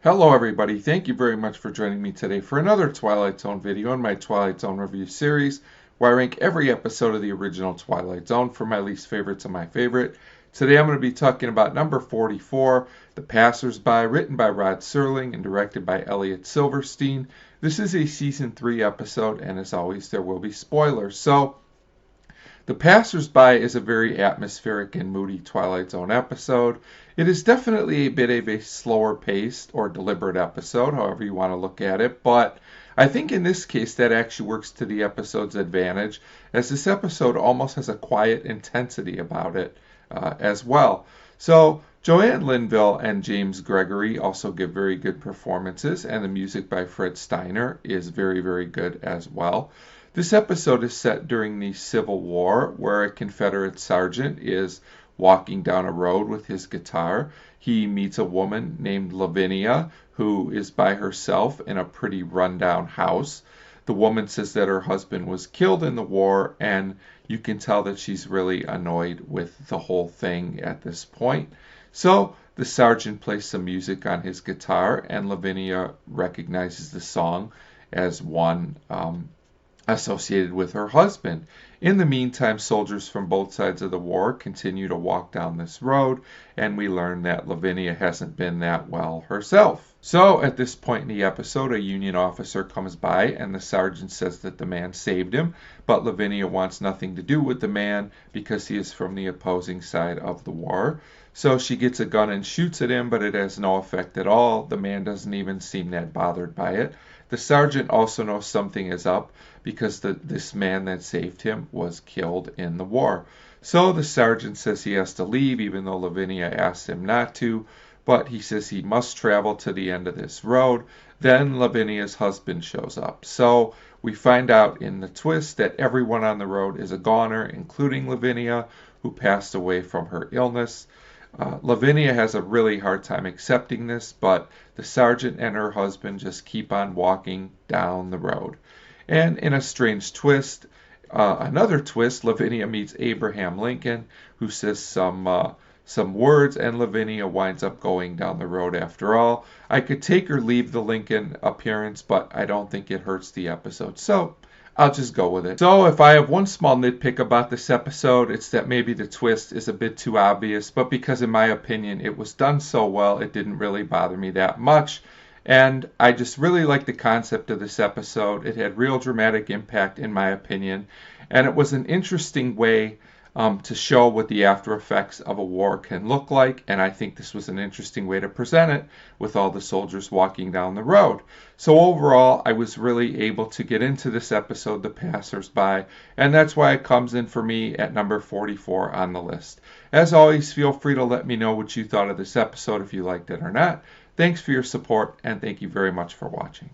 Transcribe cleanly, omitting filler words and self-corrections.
Hello everybody, thank you very much for joining me today for another Twilight Zone video in my Twilight Zone review series, where I rank every episode of the original Twilight Zone from my least favorite to my favorite. Today I'm going to be talking about number 44, The Passersby, written by Rod Serling and directed by Elliot Silverstein. This is a season 3 episode, and as always there will be spoilers. So, The Passersby is a very atmospheric and moody Twilight Zone episode. It is definitely a bit of a slower paced or deliberate episode, however you want to look at it, but I think in this case that actually works to the episode's advantage, as this episode almost has a quiet intensity about it as well. So, Joanne Linville and James Gregory also give very good performances, and the music by Fred Steiner is very, very good as well. This episode is set during the Civil War, where a Confederate sergeant is walking down a road with his guitar. He meets a woman named Lavinia, who is by herself in a pretty rundown house. The woman says that her husband was killed in the war, and you can tell that she's really annoyed with the whole thing at this point. So the sergeant plays some music on his guitar, and Lavinia recognizes the song as one associated with her husband. In the meantime, soldiers from both sides of the war continue to walk down this road, and we learn that Lavinia hasn't been that well herself. So at this point in the episode, a Union officer comes by, and the sergeant says that the man saved him, but Lavinia wants nothing to do with the man because he is from the opposing side of the war. So she gets a gun and shoots at him, but it has no effect at all. The man doesn't even seem that bothered by it. The sergeant also knows something is up because this man that saved him was killed in the war. So the sergeant says he has to leave, even though Lavinia asks him not to, but he says he must travel to the end of this road. Then Lavinia's husband shows up. So we find out in the twist that everyone on the road is a goner, including Lavinia, who passed away from her illness. Lavinia has a really hard time accepting this, but the sergeant and her husband just keep on walking down the road. And in a strange twist, another twist, Lavinia meets Abraham Lincoln, who says some words, and Lavinia winds up going down the road after all. I could take or leave the Lincoln appearance, but I don't think it hurts the episode, so I'll just go with it. So if I have one small nitpick about this episode, it's that maybe the twist is a bit too obvious, but because in my opinion it was done so well, it didn't really bother me that much. And I just really like the concept of this episode. It had real dramatic impact in my opinion, and it was an interesting way to show what the after effects of a war can look like, and I think this was an interesting way to present it with all the soldiers walking down the road. So overall, I was really able to get into this episode, The Passersby, and that's why it comes in for me at number 44 on the list. As always, feel free to let me know what you thought of this episode if you liked it or not. Thanks for your support, and thank you very much for watching.